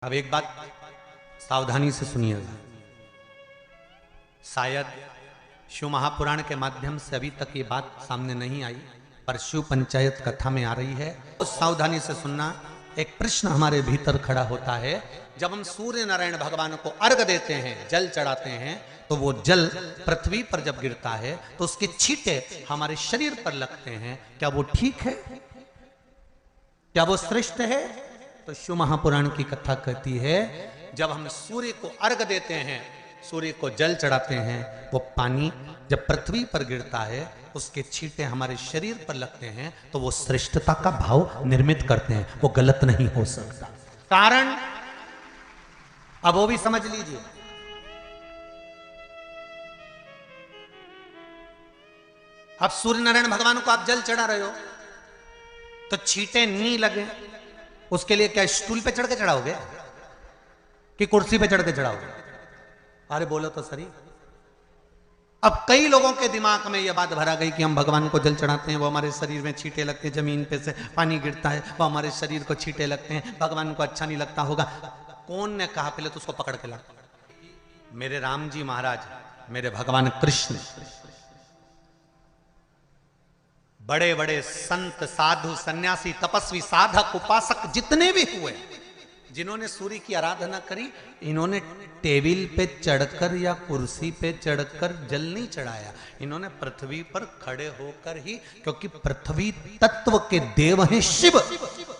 अब एक बात सावधानी से सुनिएगा। शायद शिव महापुराण के माध्यम से अभी तक ये बात सामने नहीं आई, पर शिव पंचायत कथा में आ रही है। तो सावधानी से सुनना। एक प्रश्न हमारे भीतर खड़ा होता है, जब हम सूर्य नारायण भगवान को अर्घ देते हैं, जल चढ़ाते हैं, तो वो जल पृथ्वी पर जब गिरता है तो उसके छींटे हमारे शरीर पर लगते हैं। क्या वो ठीक है? क्या वो श्रेष्ठ है? तो शिव महापुराण की कथा कहती है, जब हम सूर्य को अर्घ देते हैं, सूर्य को जल चढ़ाते हैं, वो पानी जब पृथ्वी पर गिरता है, उसके छींटे हमारे शरीर पर लगते हैं, तो वो श्रेष्ठता का भाव निर्मित करते हैं। वो गलत नहीं हो सकता। कारण अब वो भी समझ लीजिए। अब सूर्य नारायण भगवान को आप जल चढ़ा रहे हो तो छींटे नहीं लगे, उसके लिए क्या स्टूल पे चढ़ के चढ़ाओगे कि कुर्सी पे चढ़ के चढ़ाओगे? अरे बोलो तो सही। अब कई लोगों के दिमाग में यह बात भरा गई कि हम भगवान को जल चढ़ाते हैं, वो हमारे शरीर में छींटे लगते हैं, जमीन पे से पानी गिरता है, वो हमारे शरीर को छींटे लगते हैं, भगवान को अच्छा नहीं लगता होगा। कौन ने कहा? पहले तो उसको पकड़ के ला। मेरे राम जी महाराज, मेरे भगवान कृष्ण, बड़े बड़े संत, साधु, सन्यासी, तपस्वी, साधक, उपासक जितने भी हुए, जिन्होंने सूर्य की आराधना करी, इन्होंने टेबल पे चढ़कर या कुर्सी पे चढ़कर जल नहीं चढ़ाया। इन्होंने पृथ्वी पर खड़े होकर ही, क्योंकि पृथ्वी तत्व के देव हैं शिव।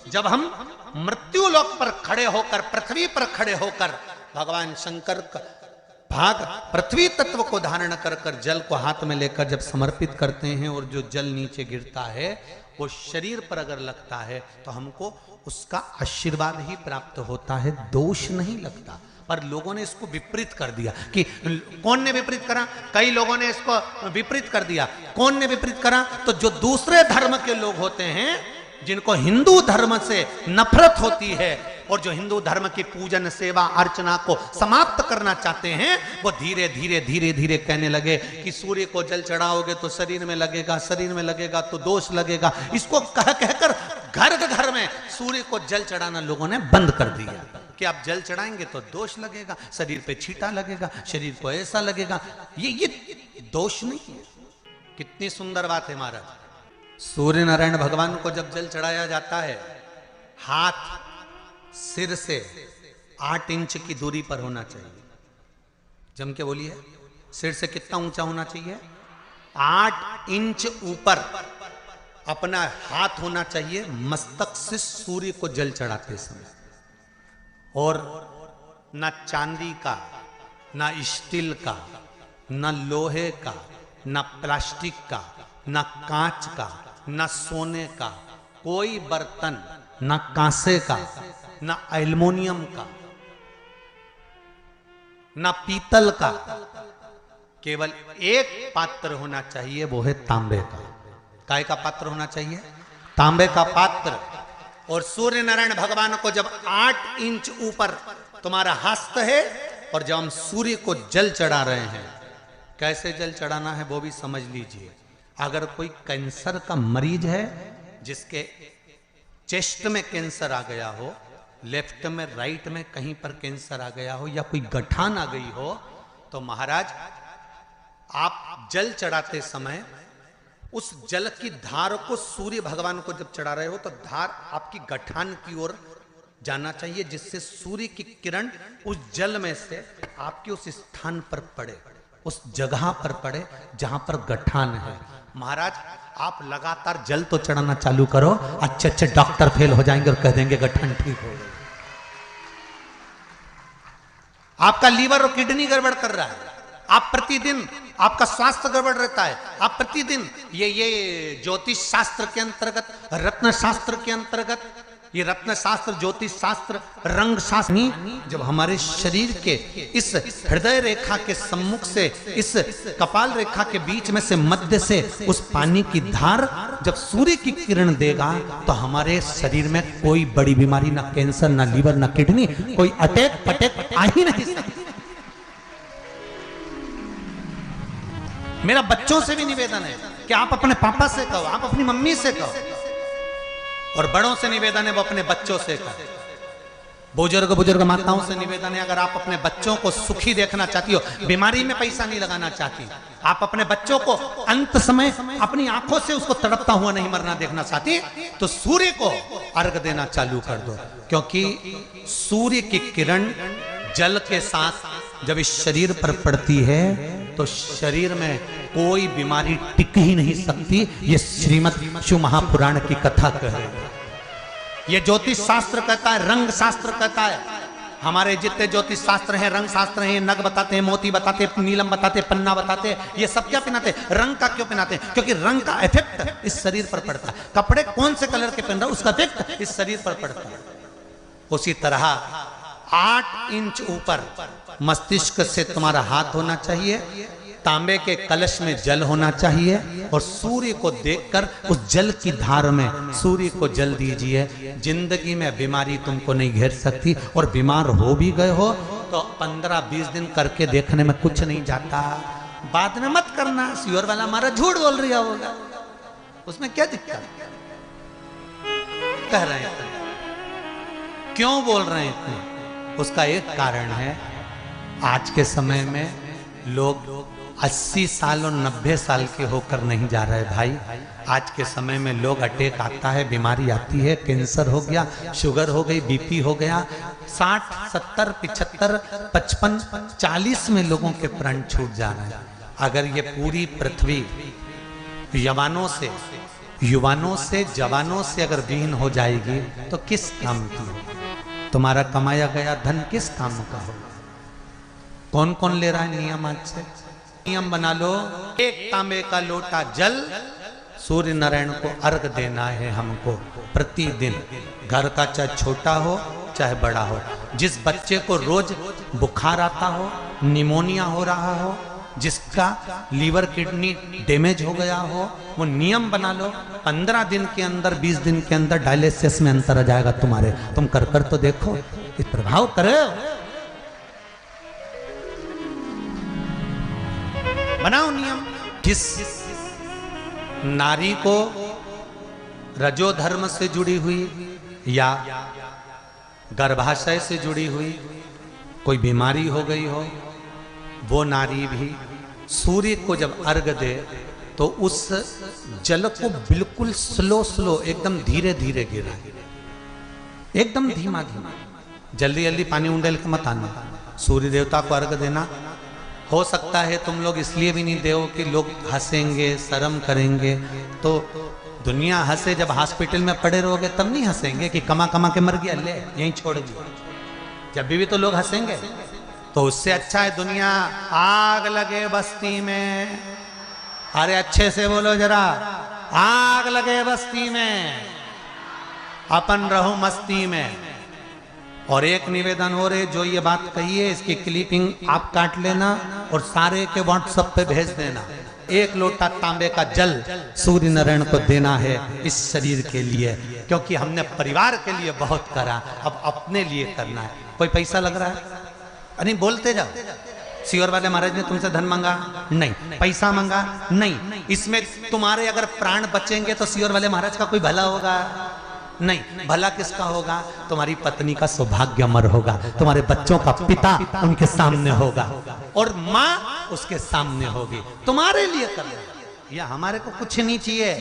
जब हम मृत्यु लोक पर खड़े होकर, पृथ्वी पर खड़े होकर भगवान शंकर का भाग पृथ्वी तत्व को धारण कर कर जल को हाथ में लेकर जब समर्पित करते हैं, और जो जल नीचे गिरता है वो शरीर पर अगर लगता है तो हमको उसका आशीर्वाद ही प्राप्त होता है, दोष नहीं लगता। पर लोगों ने इसको विपरीत कर दिया। कि कौन ने विपरीत करा? कई लोगों ने इसको विपरीत कर दिया। कौन ने विपरीत करा? तो जो दूसरे धर्म के लोग होते हैं, जिनको हिंदू धर्म से नफरत होती है और जो हिंदू धर्म की पूजन, सेवा, अर्चना को समाप्त करना चाहते हैं, वो धीरे धीरे धीरे धीरे कहने लगे कि सूर्य को जल चढ़ाओगे तो शरीर में लगेगा, शरीर में लगेगा तो दोष लगेगा। इसको कह कहकर घर घर में सूर्य को जल चढ़ाना लोगों ने बंद कर दिया कि आप जल चढ़ाएंगे तो दोष लगेगा, शरीर पे छींटा लगेगा, शरीर को ऐसा लगेगा। ये दोष नहीं है। कितनी सुंदर बात है महाराज। सूर्य नारायण भगवान को जब जल चढ़ाया जाता है, हाथ सिर से 8 इंच की दूरी पर होना चाहिए। जम के बोलिए, सिर से कितना ऊंचा होना चाहिए? 8 इंच ऊपर अपना हाथ होना चाहिए मस्तक से सूर्य को जल चढ़ाते समय। और ना चांदी का, ना स्टील का, ना लोहे का, ना प्लास्टिक का, ना कांच का, ना सोने का कोई बर्तन, ना कांसे का, ना एल्युमिनियम का, ना पीतल का, केवल एक पात्र होना चाहिए, वो है तांबे का। काय का पात्र होना चाहिए? तांबे का पात्र। और सूर्य नारायण भगवान को जब 8 इंच ऊपर तुम्हारा हस्त है, और जब हम सूर्य को जल चढ़ा रहे हैं, कैसे जल चढ़ाना है वो भी समझ लीजिए। अगर कोई कैंसर का मरीज है, जिसके चेस्ट में कैंसर आ गया हो, लेफ्ट में, राइट में कहीं पर कैंसर आ गया हो, या कोई गठान आ गई हो, तो महाराज आप जल चढ़ाते समय उस जल की धार को, सूर्य भगवान को जब चढ़ा रहे हो, तो धार आपकी गठान की ओर जाना चाहिए, जिससे सूर्य की किरण उस जल में से आपके उस स्थान पर पड़े, उस जगह पर पड़े जहां पर गठान है। महाराज आप लगातार जल तो चढ़ाना चालू करो, अच्छे अच्छे डॉक्टर फेल हो जाएंगे और कह देंगे गठन ठीक हो गई। आपका लीवर और किडनी गड़बड़ कर रहा है, आप प्रतिदिन, आपका स्वास्थ्य गड़बड़ रहता है, आप प्रतिदिन ये ज्योतिष शास्त्र के अंतर्गत, रत्न शास्त्र के अंतर्गत, ये रत्न शास्त्र, ज्योतिष शास्त्र, रंग शास्त्र नहीं, जब हमारे शरीर के इस हृदय रेखा के सम्मुख से, इस कपाल रेखा के बीच में से, मध्य से उस पानी की धार जब सूर्य की किरण देगा, तो हमारे शरीर में कोई बड़ी बीमारी, ना कैंसर, ना लीवर, ना किडनी, कोई अटैक पटैक आ ही नहीं सकती। मेरा बच्चों से भी निवेदन है कि आप अपने पापा से कहो, आप अपनी मम्मी से कहो, और बड़ों से निवेदन है वो अपने बच्चों से कहें। बुजुर्ग माताओं से निवेदन है, अगर आप अपने बच्चों को सुखी देखना चाहती हो, बीमारी में पैसा नहीं लगाना चाहती, आप अपने बच्चों को अंत समय अपनी आंखों से उसको तड़पता हुआ नहीं मरना देखना चाहती, तो सूर्य को अर्घ देना चालू कर दो। क्योंकि सूर्य की किरण जल के साथ जब इस शरीर पर पड़ती है तो शरीर में कोई बीमारी टिक ही नहीं सकती। ये श्रीमद् शिव महापुराण की कथा कह रही है। ये ज्योतिष शास्त्र कहता है, रंग शास्त्र कहता है। हमारे जितने ज्योतिष शास्त्र हैं, रंग शास्त्र हैं, नग बताते हैं, मोती बताते हैं, नीलम बताते हैं, पन्ना बताते हैं, ये सब क्या पहनाते हैं? रंग का क्यों पहनाते हैं? क्योंकि रंग का इफेक्ट इस शरीर पर पड़ता है। कपड़े कौन से कलर के पहन रहा है उसका इफेक्ट इस शरीर पर पड़ता है। उसी तरह 8 इंच ऊपर मस्तिष्क से तुम्हारा हाथ होना चाहिए, तांबे के कलश में जल होना चाहिए, और सूर्य को देखकर उस जल की धार में सूर्य को जल दीजिए। जिंदगी में बीमारी तुमको नहीं घेर सकती, और बीमार हो भी गए हो तो 15-20 दिन करके देखने में कुछ नहीं जाता। बाद में मत करना, श्योर वाला हमारा झूठ बोल रहा होगा, उसमें क्या दिक्कत कह रहे हैं? क्यों बोल रहे हैं इतने? उसका एक कारण है, आज के समय में लोग 80 साल और 90 साल के होकर नहीं जा रहे भाई। आज के समय में लोग अटैक आता है, बीमारी आती है, कैंसर हो गया, शुगर हो गई, बीपी हो गया, 60, 70, 75, 55, 40 में लोगों के प्राण छूट जा रहे हैं। अगर ये पूरी पृथ्वी युवानों से जवानों से अगर विहीन हो जाएगी तो किस काम की? तुम्हारा कमाया गया धन किस काम का हो? कौन कौन ले रहा है नियम? आज से नियम बना लो, एक तांबे का लोटा जल सूर्य नारायण को अर्घ देना है हमको प्रतिदिन। घर का चाहे छोटा हो चाहे बड़ा हो, जिस बच्चे को रोज बुखार आता हो, निमोनिया हो रहा हो, जिसका लीवर किडनी डैमेज हो गया हो, वो नियम बना लो, 15 दिन के अंदर 20 दिन के अंदर डायलिसिस में अंतर आ जाएगा तुम्हारे। तुम कर तो देखो, इस प्रभाव करे। बनाओ नियम। जिस नारी को रजो धर्म से जुड़ी हुई या गर्भाशय से जुड़ी हुई कोई बीमारी हो गई हो, वो नारी भी सूर्य को जब अर्घ दे तो उस जल को बिल्कुल स्लो एकदम धीरे धीरे गिरा, एकदम धीमा धीमा, जल्दी जल्दी पानी उंडेल के मत आना। सूर्य देवता को अर्घ देना। हो सकता है तुम लोग इसलिए भी नहीं दो कि लोग हंसेंगे, शर्म करेंगे। तो दुनिया हंसे, जब हॉस्पिटल में पड़े रहोगे तब नहीं हंसेंगे कि कमा के मर गया, ले यहीं छोड़ दिया। जब भी तो लोग हंसेंगे। तो उससे अच्छा है दुनिया आग लगे बस्ती में। अरे अच्छे से बोलो जरा, आग लगे बस्ती में, अपन रहो मस्ती में। और एक निवेदन हो रहे, जो ये बात कही है इसकी क्लिपिंग आप काट लेना और सारे के व्हाट्सएप पे भेज देना। 1 लोटा तांबे का जल सूर्य नारायण को देना है इस शरीर के लिए, क्योंकि हमने परिवार के लिए बहुत करा, अब अपने लिए करना है। कोई पैसा लग रहा है? अरे बोलते जाओ। सियोर वाले महाराज ने तुमसे धन मांगा? नहीं। पैसा मांगा? नहीं। इसमें तुम्हारे अगर प्राण बचेंगे तो सियोर वाले महाराज का कोई भला होगा? नहीं। भला किसका होगा? तुम्हारी पत्नी का सौभाग्य अमर होगा, तुम्हारे बच्चों का पिता उनके सामने होगा, और माँ उसके सामने होगी। तुम्हारे लिए करना, या हमारे को कुछ नहीं चाहिए।